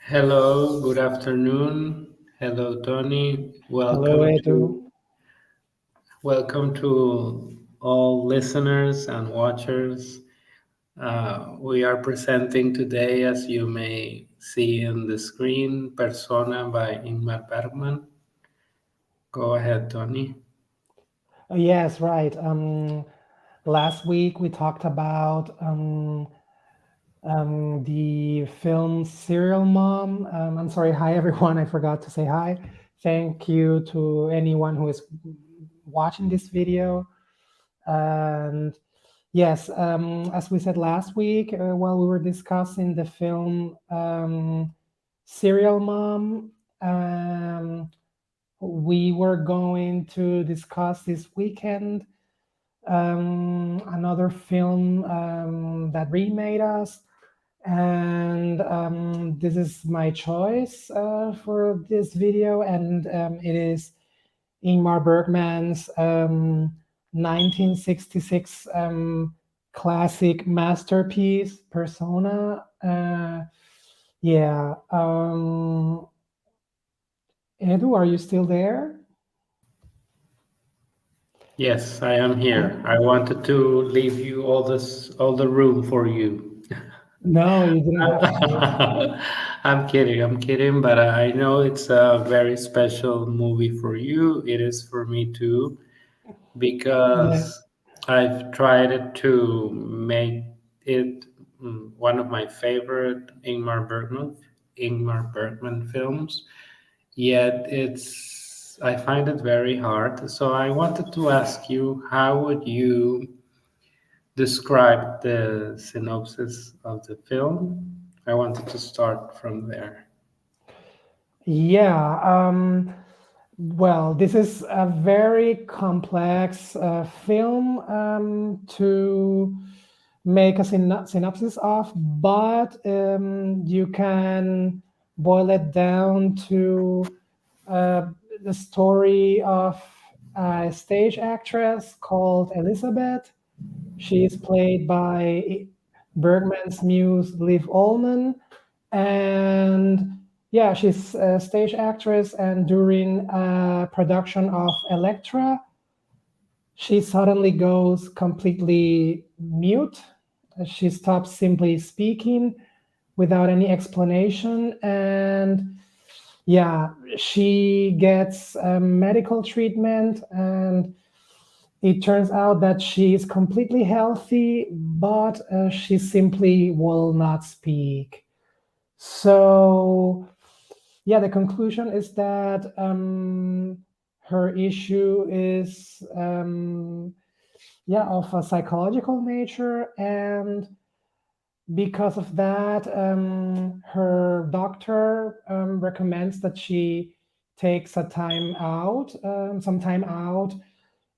Hello, good afternoon. Hello, Tony. Hello, Edu. Welcome to all listeners and watchers. We are presenting today, as you may see in the screen, Persona by Ingmar Bergman. Go ahead, Tony. Oh, yes, right. Last week we talked about the film Serial Mom. I'm sorry. Hi, everyone. I forgot to say hi. Thank you to anyone who is watching this video. And yes, as we said last week, while we were discussing the film Serial Mom, um, we were going to discuss this weekend another film that remade us, and this is my choice for this video, and it is Ingmar Bergman's 1966 classic masterpiece, Persona. Yeah. Edu, are you still there? Yes, I am here. I wanted to leave you all the room for you. No, you didn't have to. I'm kidding, but I know it's a very special movie for you. It is for me too, Yeah. because I've tried to make it one of my favorite Ingmar Bergman films. Yet I find it very hard. So I wanted to ask you, how would you describe the synopsis of the film? I wanted to start from there. Yeah. Well, this is a very complex film to make a synopsis of, but you can boil it down to uh, the story of a stage actress called Elizabeth. She is played by Bergman's muse Liv Ullmann, and yeah, she's a stage actress. And during a production of Elektra, she suddenly goes completely mute. She stops simply speaking without any explanation, and yeah, she gets medical treatment, and it turns out that she is completely healthy, but she simply will not speak. So, yeah, the conclusion is that her issue is, yeah, of a psychological nature, and because of that, her doctor recommends that she takes some time out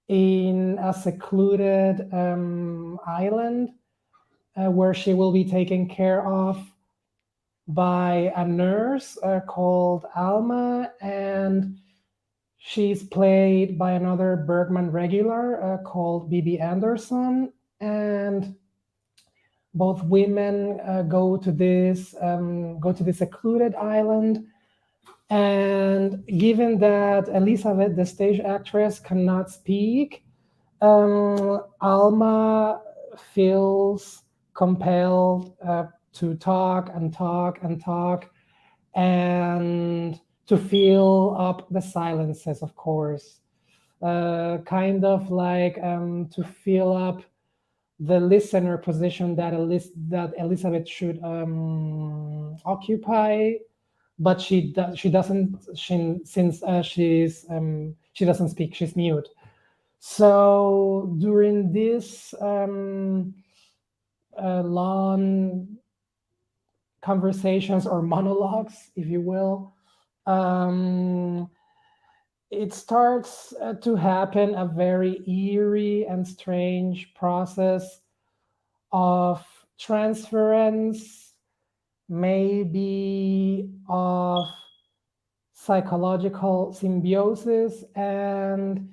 in a secluded island where she will be taken care of by a nurse called Alma, and she's played by another Bergman regular called Bibi Anderson. And both women go to this secluded island. And given that Elizabeth, the stage actress, cannot speak, Alma feels compelled to talk and talk and talk, and to fill up the silences, of course. Kind of like to fill up the listener position that Elizabeth should occupy, but she doesn't, since she doesn't speak, she's mute. So during this long conversations or monologues, if you will, um, it starts to happen a very eerie and strange process of transference, maybe of psychological symbiosis. And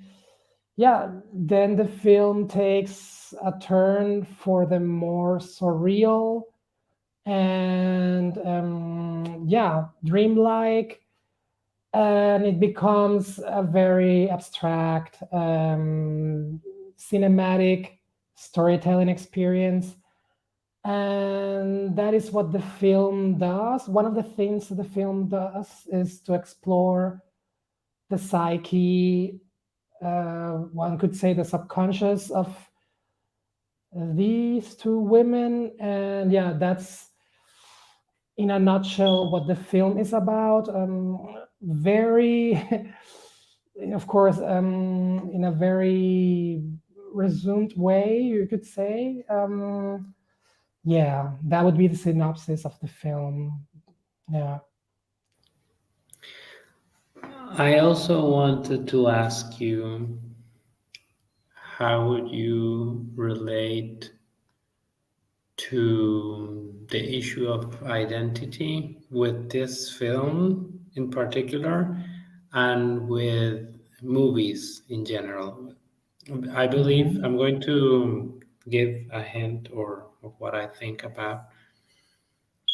yeah, then the film takes a turn for the more surreal, and yeah, dreamlike, and it becomes a very abstract cinematic storytelling experience. And that is what the film does. One of the things the film does is to explore the psyche, one could say the subconscious of these two women. And yeah, that's in a nutshell what the film is about. Very, of course, in a very resumed way, you could say. Yeah, that would be the synopsis of the film. Yeah. I also wanted to ask you, how would you relate to the issue of identity with this film in particular and with movies in general? I believe Mhm. I'm going to give a hint or of what I think about.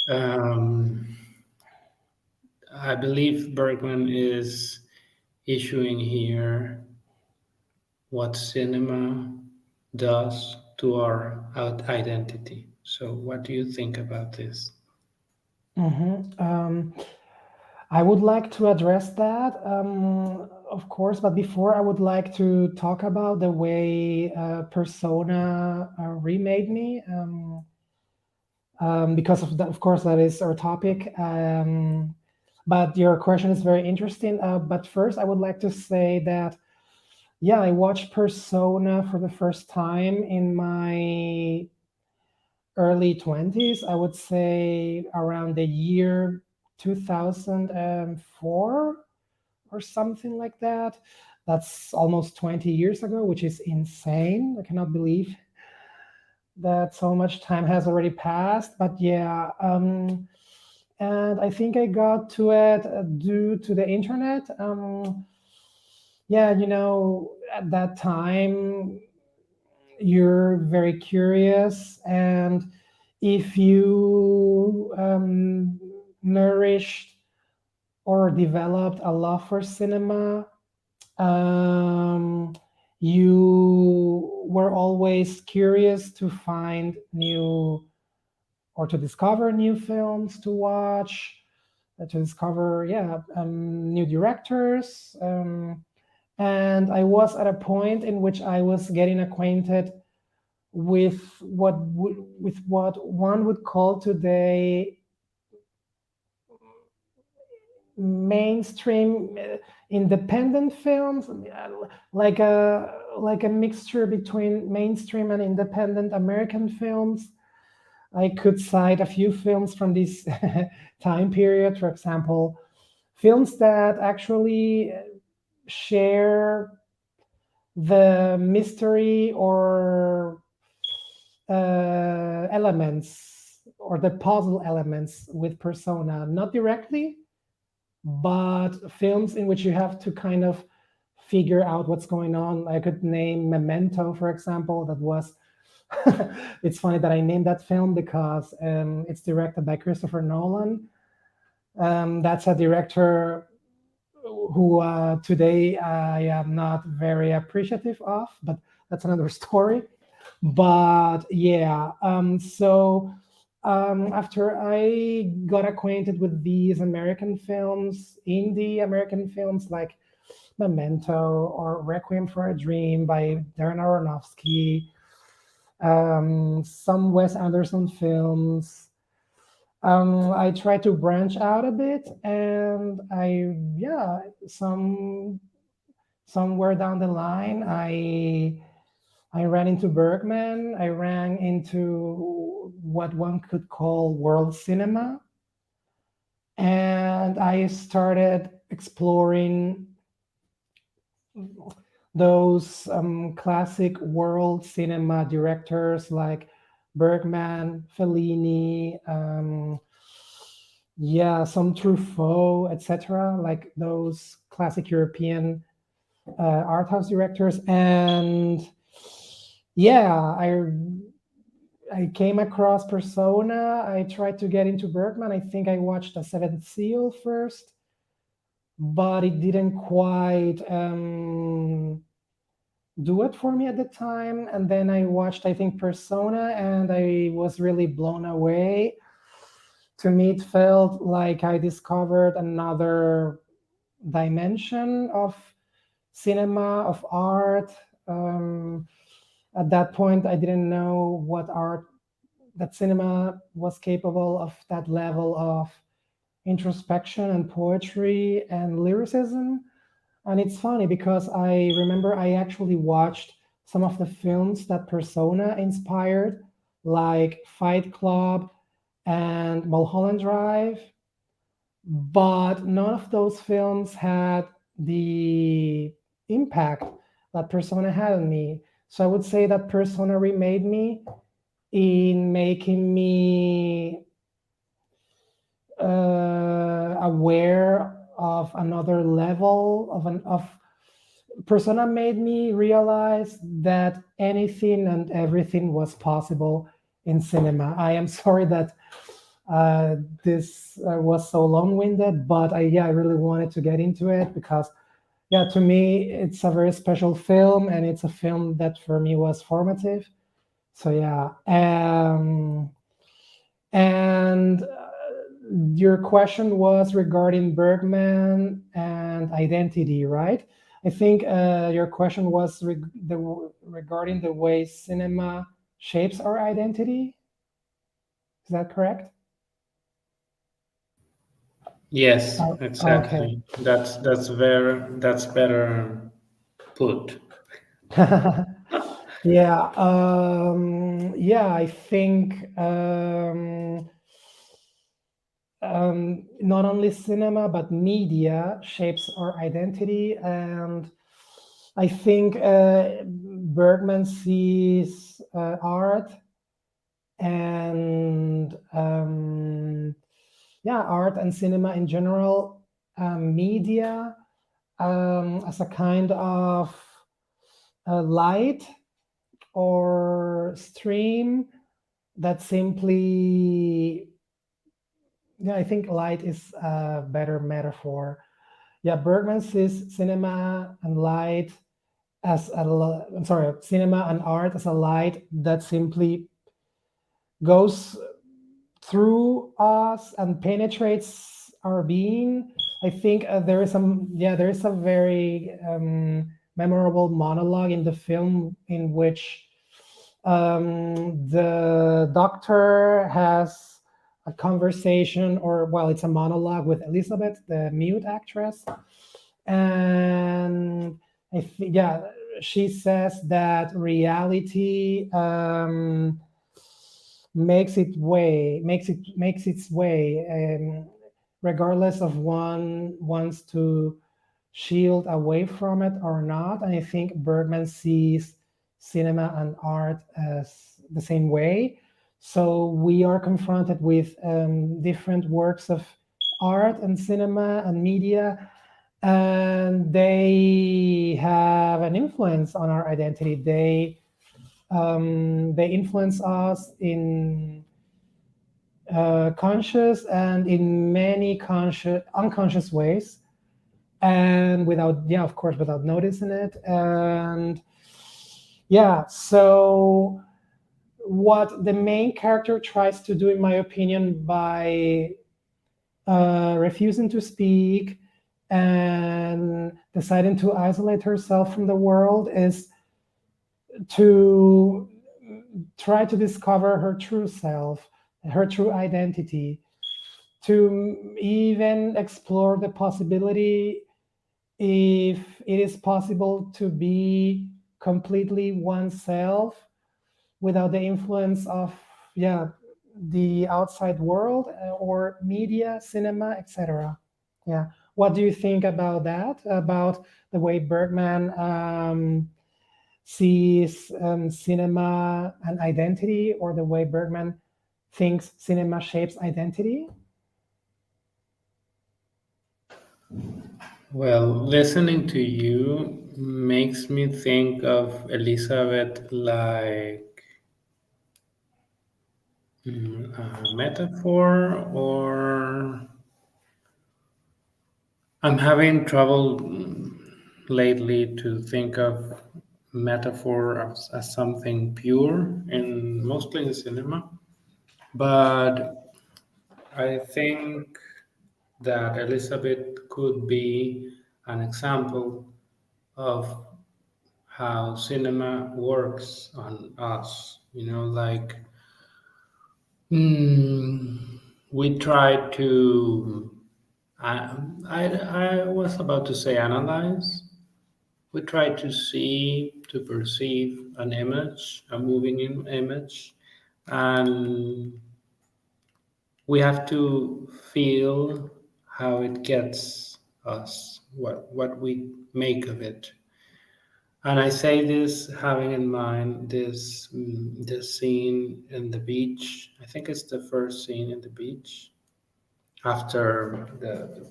Um, I believe Bergman is issuing here what cinema does to our identity. So, what do you think about this? Mhm. I would like to address that, of course, but before I would like to talk about the way Persona remade me, because of that, of course, that is our topic. But your question is very interesting. But first, I would like to say that, yeah, I watched Persona for the first time in my early 20s. I would say around the year 2004 or something like that. That's almost 20 years ago, which is insane. I cannot believe that so much time has already passed. But yeah, and I think I got to it due to the internet. Yeah, at that time, you're very curious, and if you nourished or developed a love for cinema, um, you were always curious to find new or to discover new films to watch, to discover, yeah, new directors. And I was at a point in which I was getting acquainted with with what one would call today mainstream independent films, like a mixture between mainstream and independent American films. I could cite a few films from this time period, for example, films that actually share the mystery or elements or the puzzle elements with Persona, not directly, but films in which you have to kind of figure out what's going on. I could name Memento, for example. That was it's funny that I named that film because it's directed by Christopher Nolan. That's a director who today I am not very appreciative of, but that's another story. But yeah, so after I got acquainted with these American films, indie American films like Memento or Requiem for a Dream by Darren Aronofsky, some Wes Anderson films, I try to branch out a bit, and yeah, somewhere down the line, I ran into Bergman. I ran into what one could call world cinema, and I started exploring those classic world cinema directors like Bergman, Fellini, yeah, some Truffaut, etc., like those classic European art house directors. And yeah, I came across Persona. I tried to get into Bergman. I think I watched The Seventh Seal first, but it didn't quite do it for me at the time. And then I watched, I think, Persona, and I was really blown away. To me, it felt like I discovered another dimension of cinema, of art. At that point, I didn't know what art, that cinema was capable of, that level of introspection and poetry and lyricism. And it's funny because I remember I actually watched some of the films that Persona inspired, like Fight Club and Mulholland Drive, but none of those films had the impact that Persona had on me. So I would say that Persona remade me in making me aware of another level of Persona made me realize that anything and everything was possible in cinema. I am sorry that this was so long-winded, but I really wanted to get into it because, yeah, to me, it's a very special film, and it's a film that for me was formative. So yeah, and your question was regarding Bergman and identity, right? I think your question was regarding the way cinema shapes our identity. Is that correct? Yes, Okay. exactly. That's better put. Yeah, yeah, I think not only cinema but media shapes our identity, and I think Bergman sees art and yeah, art and cinema in general, media as a kind of light or stream that simply, yeah, I think light is a better metaphor. Yeah, Bergman sees cinema and light as I'm sorry, cinema and art as a light that simply goes through us and penetrates our being. I think there is a very memorable monologue in the film in which the doctor has a conversation, or well, it's a monologue with Elizabeth, the mute actress, and yeah, she says that reality makes its way, regardless of one wants to shield away from it or not. And I think Bergman sees cinema and art as the same way. So we are confronted with different works of art and cinema and media, and they have an influence on our identity. They influence us in conscious and in many unconscious ways, and without, yeah, of course, without noticing it. And yeah, so what the main character tries to do, in my opinion, by refusing to speak and deciding to isolate herself from the world, is to try to discover her true self, her true identity, to even explore the possibility if it is possible to be completely oneself without the influence of, yeah, the outside world or media, cinema, etc. Yeah, what do you think about that, about the way Bergman sees cinema and identity, or the way Bergman thinks cinema shapes identity? Well, listening to you makes me think of Elizabeth like Metaphor, or I'm having trouble lately to think of metaphor as something pure, in mostly in cinema. But I think that Elizabeth could be an example of how cinema works on us. Like, we try to. I was about to say analyze. We try to see, to perceive an image, a moving image, and we have to feel how it gets us, what we make of it. And I say this having in mind this scene in the beach. I think it's the first scene in the beach after the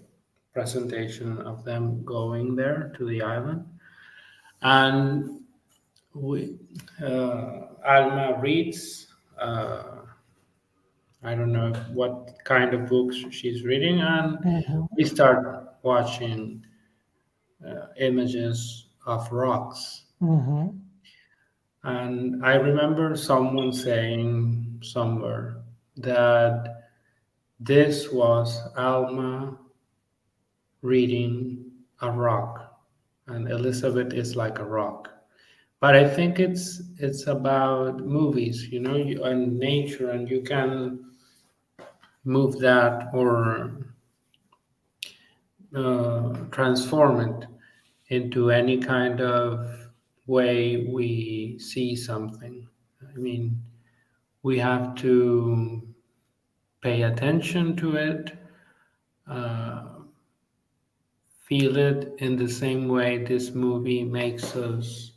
presentation of them going there to the island. And we Alma reads. I don't know what kind of books she's reading, and Mhm. we start watching images of rocks. Mhm. And I remember someone saying somewhere that this was Alma reading a rock, and Elizabeth is like a rock. But I think it's about movies, and nature, and you can move that or transform it into any kind of way we see something. I mean, we have to pay attention to it, uh, feel it in the same way this movie makes us.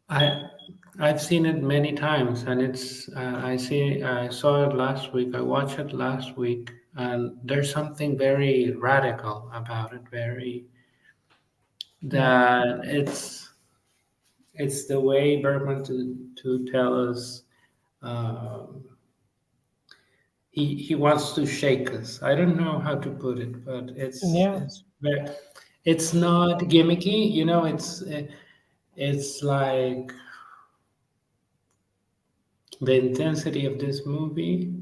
I I've seen it many times, and I saw it last week. I watched it last week, and there's something very radical about it. Very Yeah. that it's the way Bergman to tell us. Um, he wants to shake us. I don't know how to put it, but Yeah. it's not gimmicky. It's like the intensity of this movie.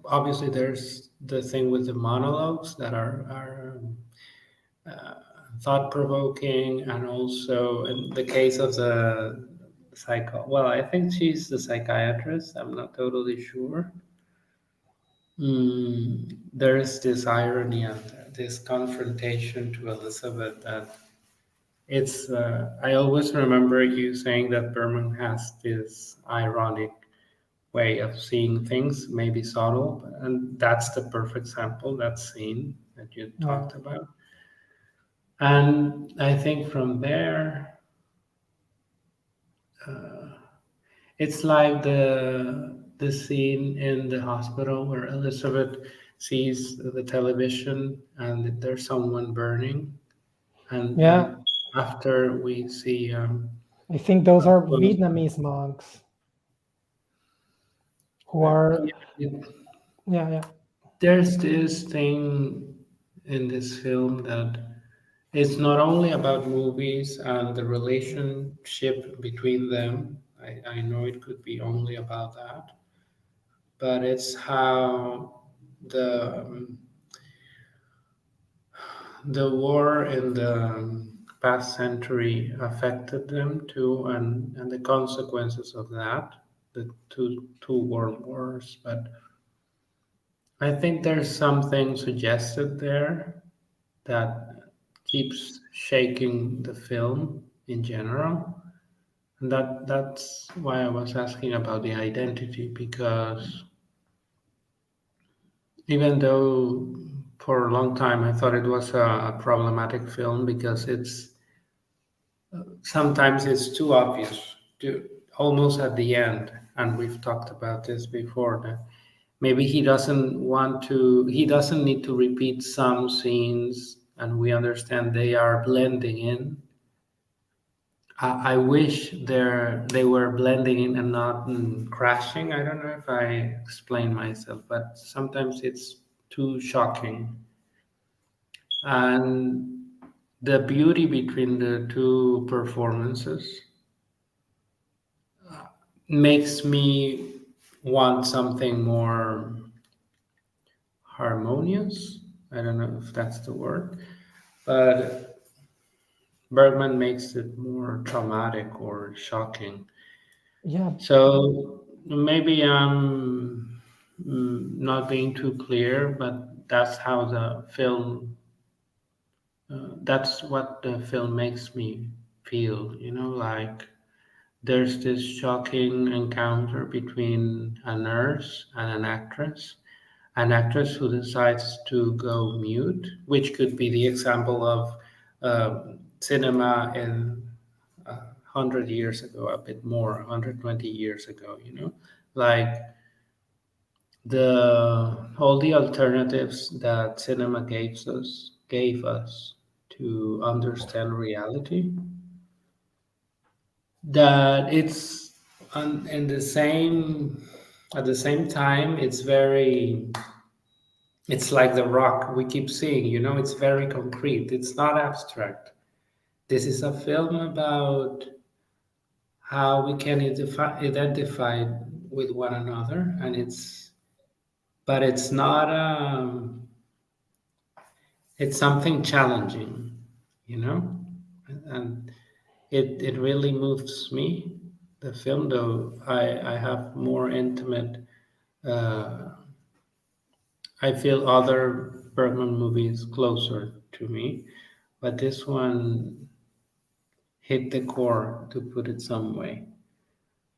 Obviously, there's the thing with the monologues that are thought provoking, and also in the case of the psycho. Well, I think she's the psychiatrist. I'm not totally sure. There is this irony and this confrontation to Elizabeth that it's. I always remember you saying that Berman has this ironic way of seeing things, maybe subtle, and that's the perfect sample, that scene that you Yeah. talked about. And I think from there, it's like the scene in the hospital where Elizabeth sees the television and there's someone burning, Yeah. and after we see I think those up are close, Vietnamese monks who are. yeah, Yeah. Yeah. there's this thing in this film that it's not only about movies and the relationship between them. I know it could be only about that, but it's how the the war in the past century affected them too, and the consequences of that, the two world wars. But I think there's something suggested there that keeps shaking the film in general. And that's why I was asking about the identity, because even though for a long time I thought it was a problematic film because it's sometimes it's too obvious, almost at the end, and we've talked about this before, that maybe he doesn't need to repeat some scenes, and we understand they are blending in. I wish they were blending in and not crashing. I don't know if I explain myself, but sometimes it's too shocking. And the beauty between the two performances makes me want something more harmonious. I don't know if that's the word, but Bergman makes it more traumatic or shocking. Yeah, So maybe I'm not being too clear, but that's how the film, that's what the film makes me feel, like there's this shocking encounter between a nurse and an actress who decides to go mute, which could be the example of cinema in 100 years ago, a bit more, 120 years ago, like all the alternatives that cinema gave us to understand reality, that it's in the same at the same time it's like the rock we keep seeing, it's very concrete, it's not abstract. This is a film about how we can identify with one another, and it's not it's something challenging, you know and it really moves me, the film, though I have more intimate, uh, I feel other Bergman movies closer to me, but this one hit the core, to put it some way.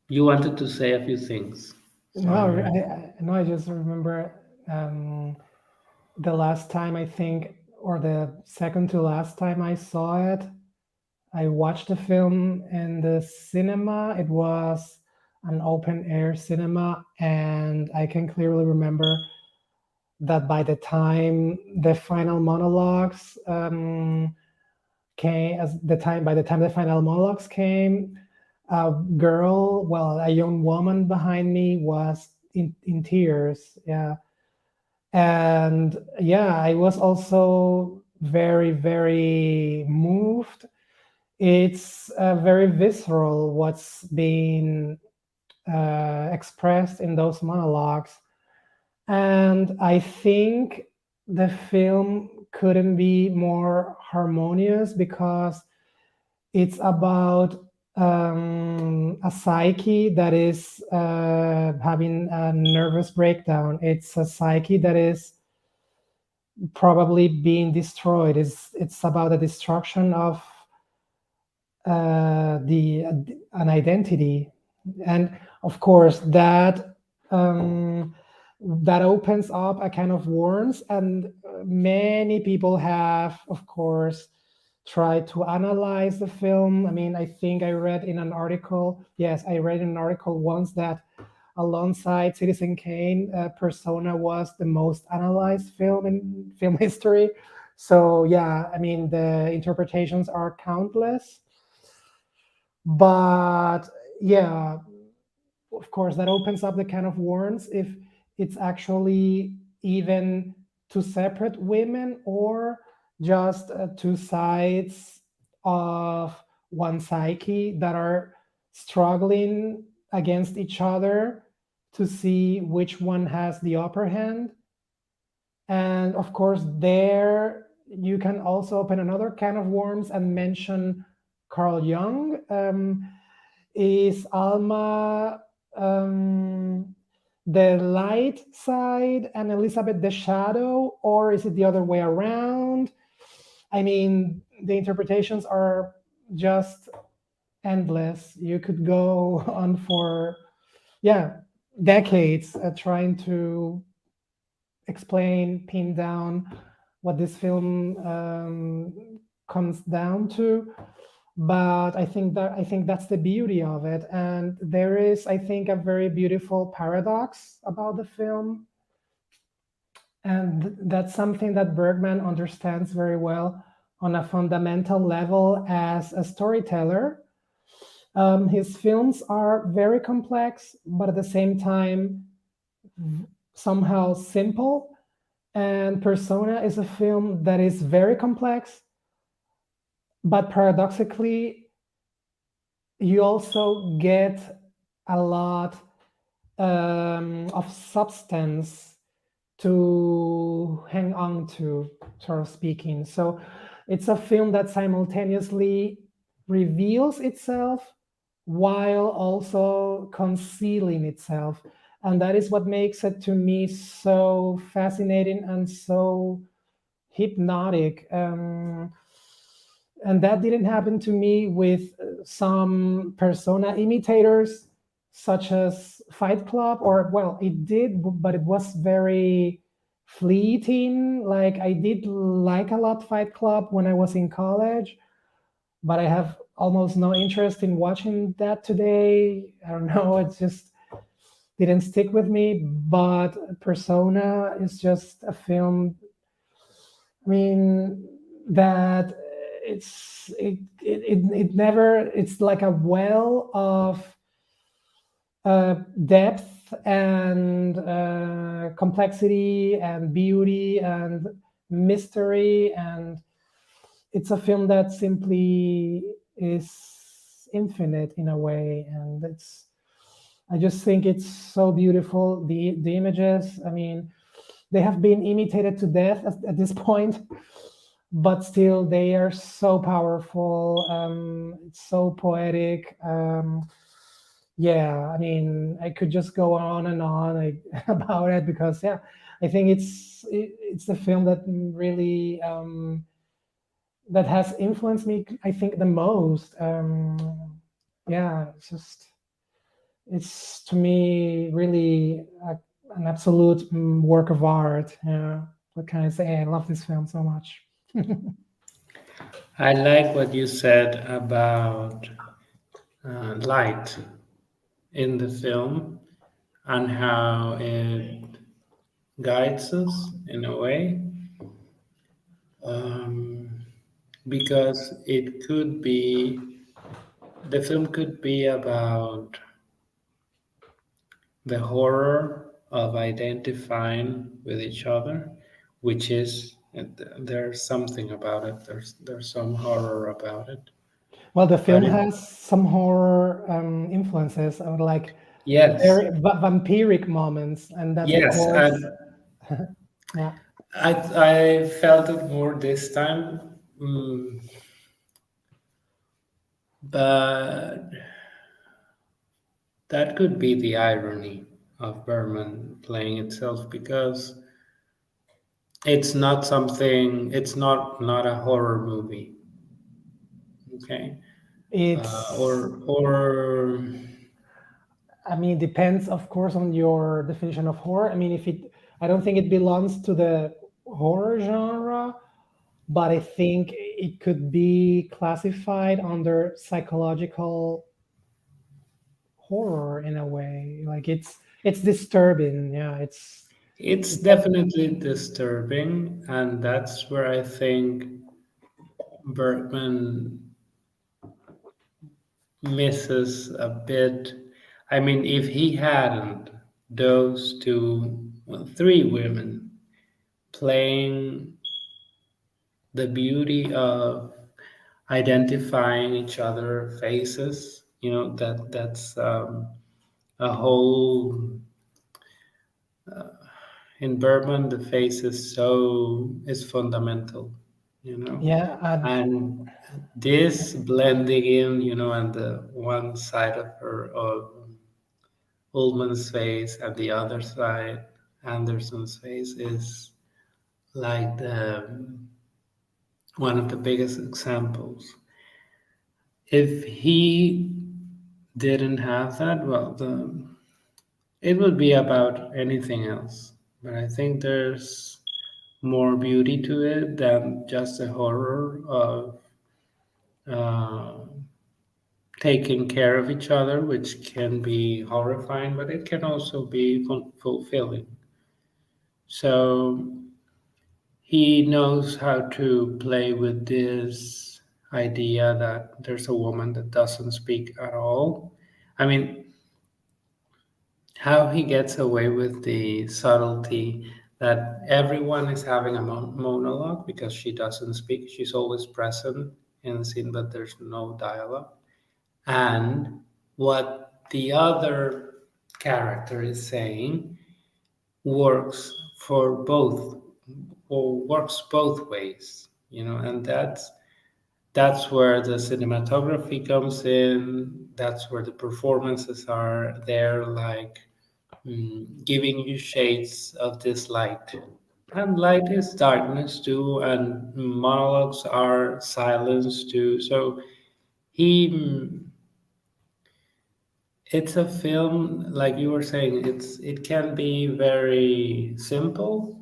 You wanted to say a few things. no, Sorry. no, I just remember um, the last time I think, or the second to last time I saw it, I watched the film in the cinema. It was an open air cinema, and I can clearly remember that by the time the final monologues came, by the time the final monologues came, a girl, well, a young woman behind me was in tears. Yeah, and yeah, I was also very, very moved. It's very visceral what's being expressed in those monologues. And I think the film couldn't be more harmonious because it's about a psyche that is having a nervous breakdown. It's a psyche that is probably being destroyed. It's about the destruction of the an identity, and of course that opens up a kind of worms, and many people have, of course, tried to analyze the film. I mean, I think I read in an article, yes, I read in an article once that alongside Citizen Kane, Persona was the most analyzed film in film history. So yeah, I mean, the interpretations are countless, but yeah, of course, that opens up the can of worms if it's actually even two separate women or just two sides of one psyche that are struggling against each other to see which one has the upper hand. And of course, there you can also open another can of worms and mention Carl Jung. Is Alma the light side and Elizabeth the shadow, or is it the other way around? I mean, the interpretations are just endless. You could go on for, yeah, decades trying to explain, pin down what this film comes down to. But I think that's the beauty of it, and there is, I think, a very beautiful paradox about the film, and that's something that Bergman understands very well on a fundamental level as a storyteller. His films are very complex, but at the same time, somehow simple. And Persona is a film that is very complex, but paradoxically, you also get a lot of substance to hang on to, sort of speaking. So it's a film that simultaneously reveals itself while also concealing itself. And that is what makes it to me so fascinating and so hypnotic. And that didn't happen to me with some persona imitators, such as Fight Club, or well, it did, but it was very fleeting. Like I did like a lot Fight Club when I was in college, but I have almost no interest in watching that today. I don't know, it just didn't stick with me. But Persona is just a film, I mean, that it never, it's like a well of depth and complexity and beauty and mystery, and it's a film that simply is infinite in a way. And it's, I just think it's so beautiful. The images, I mean, they have been imitated to death at this point, but still they are so powerful. It's so poetic. Yeah, I mean, I could just go on and on about it, because yeah, I think it's the film that really that has influenced me, I think, the most. Yeah, it's just, it's to me really an absolute work of art. Yeah, what can I say? I love this film so much. I like what you said about light in the film and how it guides us in a way, um, because it could be, the film could be about the horror of identifying with each other, which is, there's something about it. There's some horror about it, Well, the but film it, has some horror influences, or like yes, very vampiric moments, and that's of yes, course, and yeah. I felt it more this time, but that could be the irony of Bergman playing itself, because it's not a horror movie, okay, It's, or I mean, depends, of course, on your definition of horror. I mean, if it, I don't think it belongs to the horror genre, but I think it could be classified under psychological horror in a way. Like it's disturbing. Yeah, it's it's a, definitely disturbing, and that's where I think Bergman misses a bit. I mean, if he hadn't those two, well, three women playing the beauty of identifying each other faces, that's a whole, in Bergman the face is fundamental, you know, yeah, and this blending in, and the one side of Ullman's face and the other side Anderson's face is like the one of the biggest examples. If he didn't have that, well, it would be about anything else. But I think there's more beauty to it than just the horror of uh, taking care of each other, which can be horrifying, but it can also be fulfilling. So he knows how to play with this. idea that there's a woman that doesn't speak at all. I mean, how he gets away with the subtlety that everyone is having a monologue because she doesn't speak. She's always present in the scene, but there's no dialogue. And what the other character is saying works for both, or works both ways, and that's where the cinematography comes in. That's where the performances are there, like giving you shades of this light. And light is darkness too, and monologues are silence too. So he, it's a film, like you were saying, it can be very simple,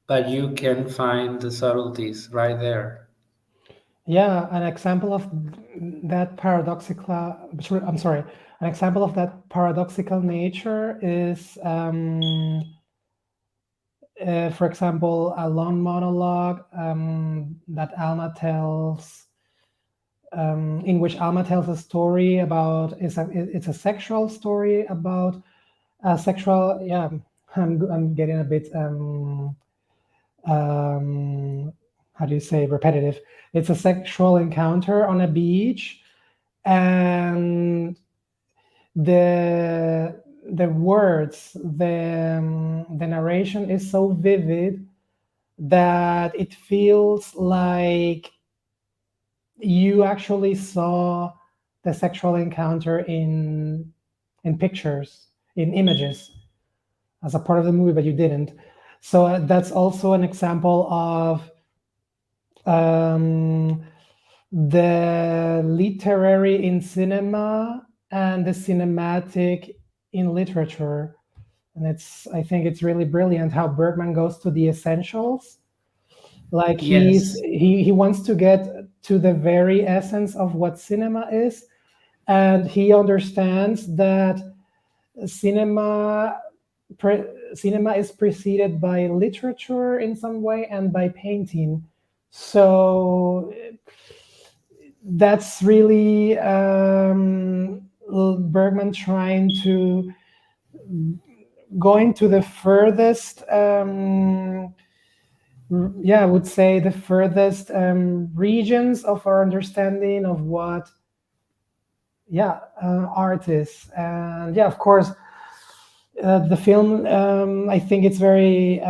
but you can find the subtleties right there. Yeah, an example of that paradoxical, I'm sorry, an example of that paradoxical nature is, for example, a long monologue that Alma tells, in which Alma tells a story about, it's a sexual story about a sexual, yeah, I'm getting a bit, how do you say, repetitive. It's a sexual encounter on a beach, and the words, the narration is so vivid that it feels like you actually saw the sexual encounter in pictures, in images, as a part of the movie, but you didn't. So that's also an example of um, the literary in cinema and the cinematic in literature. And I think it's really brilliant how Bergman goes to the essentials. Like Yes. he wants to get to the very essence of what cinema is, and he understands that cinema cinema is preceded by literature in some way and by painting. So that's really Bergman trying to going to the furthest, yeah, I would say the furthest regions of our understanding of what, yeah, art is. And yeah, of course, the film, I think it's very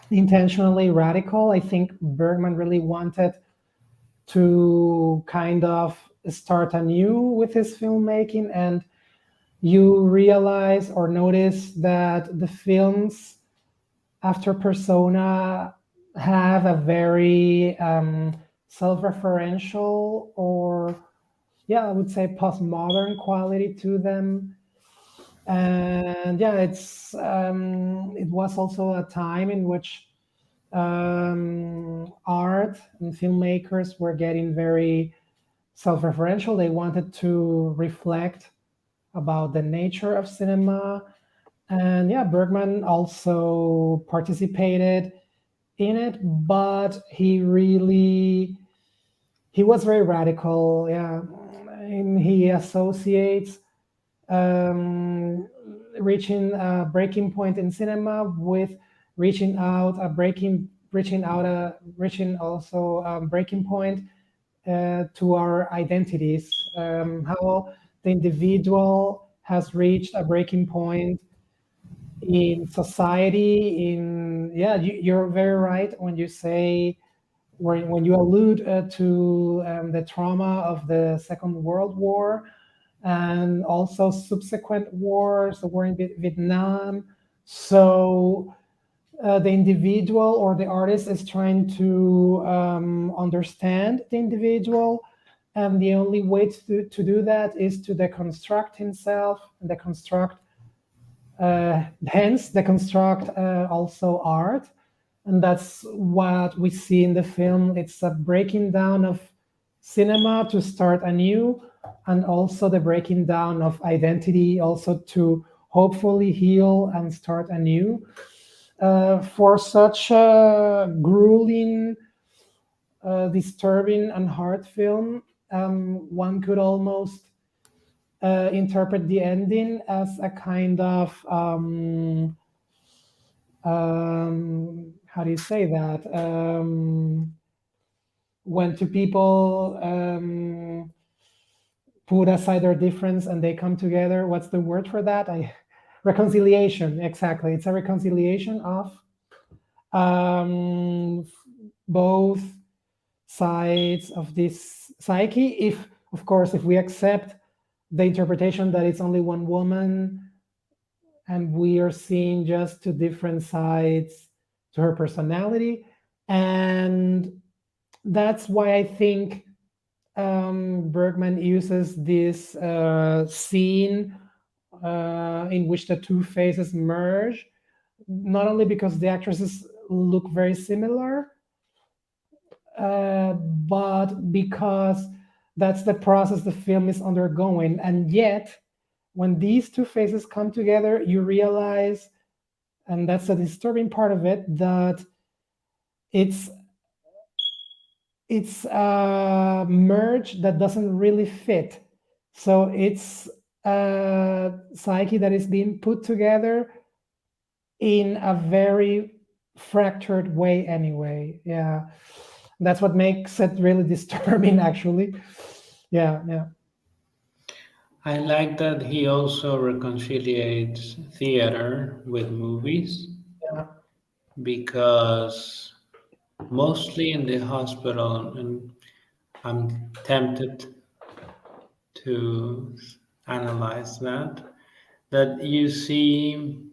intentionally radical. I think Bergman really wanted to kind of start anew with his filmmaking, and you realize or notice that the films after Persona have a very self-referential, or yeah, I would say postmodern quality to them. And yeah, it was also a time in which art and filmmakers were getting very self-referential. They wanted to reflect about the nature of cinema. And yeah, Bergman also participated in it, but he was very radical. Yeah, and he associates um, reaching a breaking point in cinema with reaching also a breaking point to our identities. How the individual has reached a breaking point in society. In yeah, you're very right when you say, when you allude to the trauma of the Second World War and also subsequent wars, the war in Vietnam. So the individual or the artist is trying to understand the individual, and the only way to do that is to deconstruct himself and deconstruct, hence deconstruct also art. And that's what we see in the film. It's a breaking down of cinema to start anew, and also the breaking down of identity, also to hopefully heal and start anew. For such a grueling disturbing and hard film, one could almost interpret the ending as a kind of how do you say that? When two people put aside their difference and they come together. What's the word for that? I reconciliation. Exactly, it's a reconciliation of um, both sides of this psyche. If, of course, if we accept the interpretation that it's only one woman and we are seeing just two different sides to her personality, and that's why I think Bergman uses this scene in which the two faces merge, not only because the actresses look very similar, but because that's the process the film is undergoing. And yet, when these two faces come together, you realize, and that's the disturbing part of it, that it's it's a merge that doesn't really fit. So it's a psyche that is being put together in a very fractured way anyway. Yeah. That's what makes it really disturbing actually. Yeah, yeah. I like that he also reconciliates theater with movies Yeah. because mostly in the hospital, and I'm tempted to analyze that you see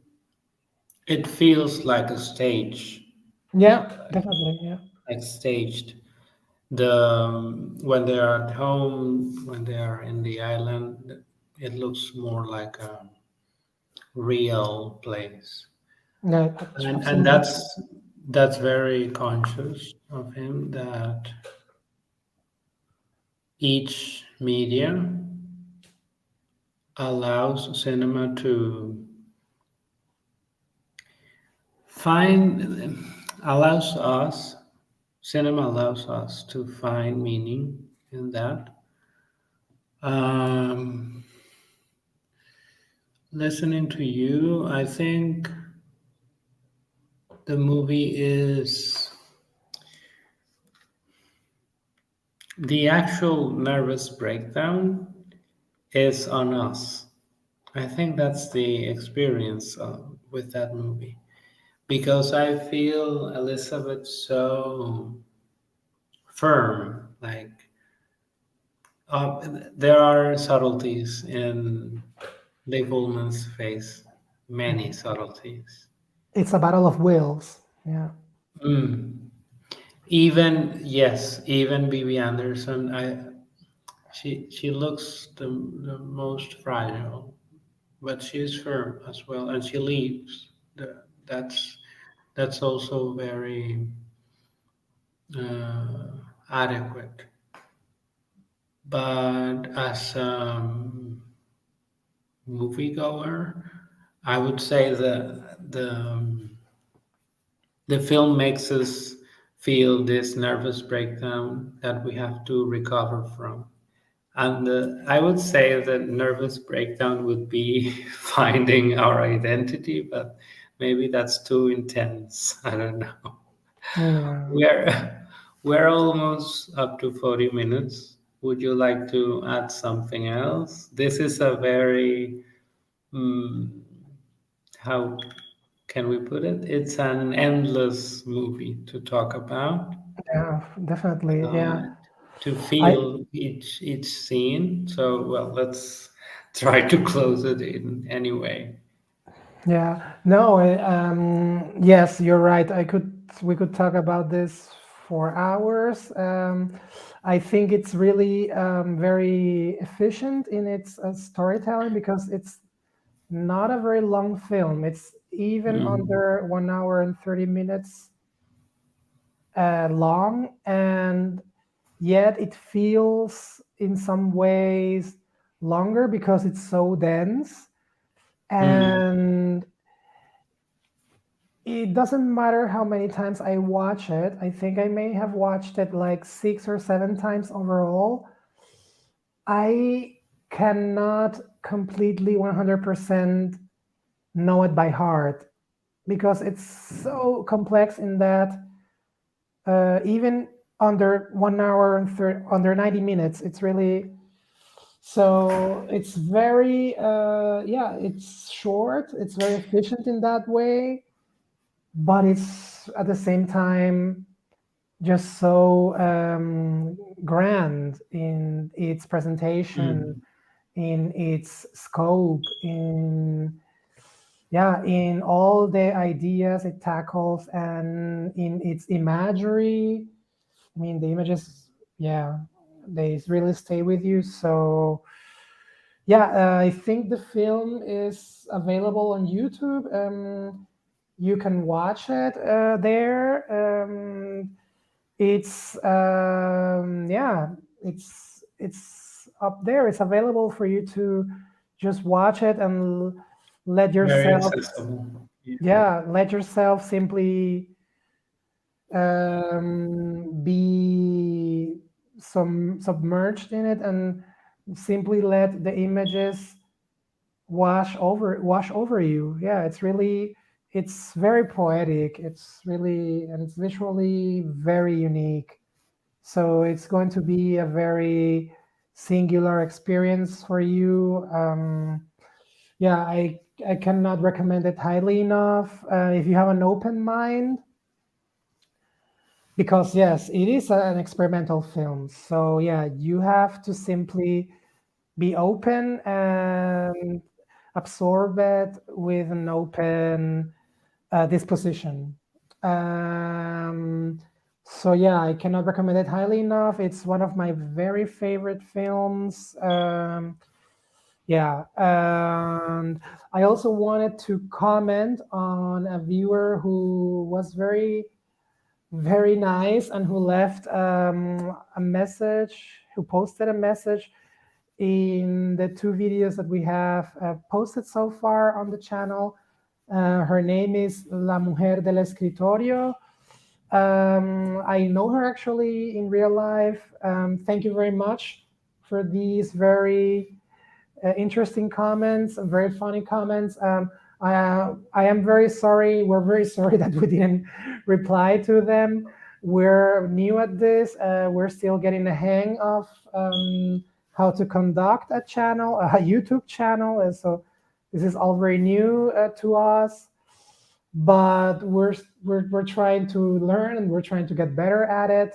it feels like a stage, Yeah, definitely. Yeah. like staged. The when they are at home, when they are in the island, it looks more like a real place, Yeah, and absolutely. that's very conscious of him that each media allows cinema to find allows us cinema allows us to find meaning in that. um, Listening to you, I think the movie is the actual nervous breakdown is on us. I think that's the experience with that movie because I feel Elizabeth so firm. Like there are subtleties in Dave Ullman's face, many subtleties. It's a battle of wills. Yeah. Mm. Even yes, even Bibi Anderson, she looks the most fragile, but she's firm as well, and she leaves. That's that's also very uh, adequate. But as a moviegoer, I would say that the film makes us feel this nervous breakdown that we have to recover from. And I would say that nervous breakdown would be finding our identity, but maybe that's too intense. I don't know. Yeah. We're we're almost up to 40 minutes. Would you like to add something else? This is a very mm, how can we put it? It's an endless movie to talk about, Yeah, definitely. uh, Yeah. to I feel each scene. So, well, let's try to close it in anyway. Yeah, no, yes, you're right. We could talk about this for hours. I think it's really very efficient in its storytelling because it's not a very long film. It's even Mm, under 1 hour and 30 minutes long, and yet it feels in some ways longer because it's so dense. mm, And it doesn't matter how many times I watch it. I think I may have watched it like 6 or 7 times overall. I cannot completely 100% know it by heart because it's so complex in that even under 1 hour and under 90 minutes, it's really so it's very yeah, it's short, it's very efficient in that way, but it's at the same time just so grand in its presentation, Mm. in its scope, in yeah, in all the ideas it tackles, and in its imagery. I mean, the images, yeah, they really stay with you. So yeah, I think the film is available on YouTube. You can watch it there. It's yeah, it's up there. It's available for you to just watch it and let Very yourself, accessible. Yeah. yeah, let yourself simply be submerged in it and simply let the images wash over you. Yeah, it's really, it's very poetic. It's really, and it's visually very unique. So it's going to be a very singular experience for you. Yeah, I cannot recommend it highly enough. If you have an open mind, because yes, it is an experimental film. So yeah, you have to simply be open and absorb it with an open disposition. Um, so yeah, I cannot recommend it highly enough. It's one of my very favorite films. Yeah, and I also wanted to comment on a viewer who was very nice and who left a message, who posted a message in the two videos that we have posted so far on the channel. Her name is La Mujer del Escritorio. I know her actually in real life. Thank you very much for these very interesting comments and very funny comments. I am very sorry. We're very sorry that we didn't reply to them. We're new at this. We're still getting the hang of how to conduct a channel, a YouTube channel. And so this is all very new to us. But we're trying to learn and we're trying to get better at it.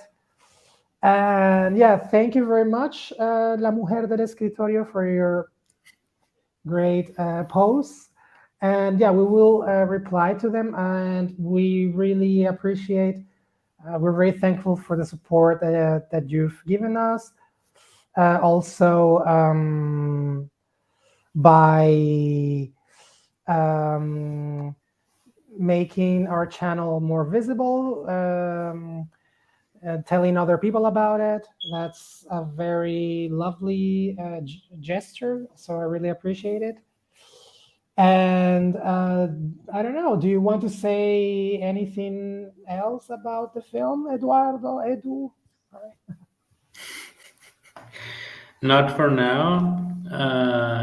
And yeah, thank you very much, La Mujer del Escritorio, for your great posts. And yeah, we will reply to them. And we really appreciate, we're very thankful for the support that you've given us. Also, by um, making our channel more visible, telling other people about it. That's a very lovely gesture. So I really appreciate it. And I don't know. Do you want to say anything else about the film, Eduardo? Edu? Not for now.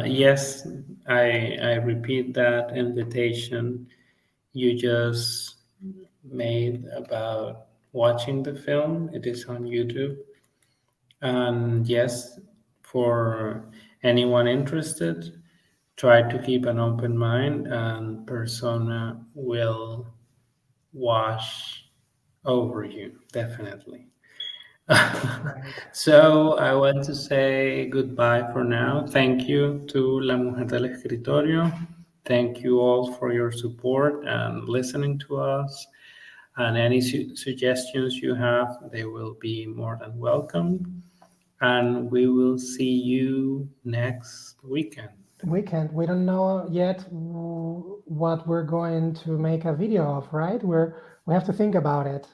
Yes, I repeat that invitation you just made about watching the film. It is on YouTube. And yes, for anyone interested, try to keep an open mind, and Persona will wash over you, definitely. Right. So I want to say goodbye for now. Thank you to La Mujer del Escritorio. Thank you all for your support and listening to us. And any suggestions you have, they will be more than welcome. And we will see you next weekend. We don't know yet what we're going to make a video of, right? We have to think about it.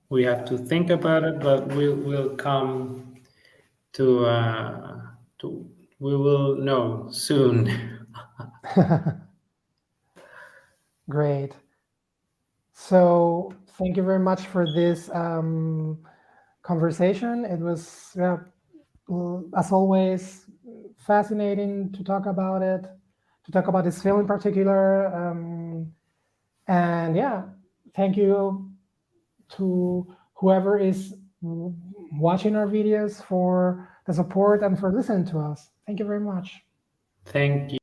We have to think about it, but we'll come to to we will know soon. Great. So thank you very much for this conversation. It was, as always, fascinating to talk about it, to talk about this film in particular. And yeah, thank you to whoever is watching our videos for the support and for listening to us. Thank you very much. Thank you.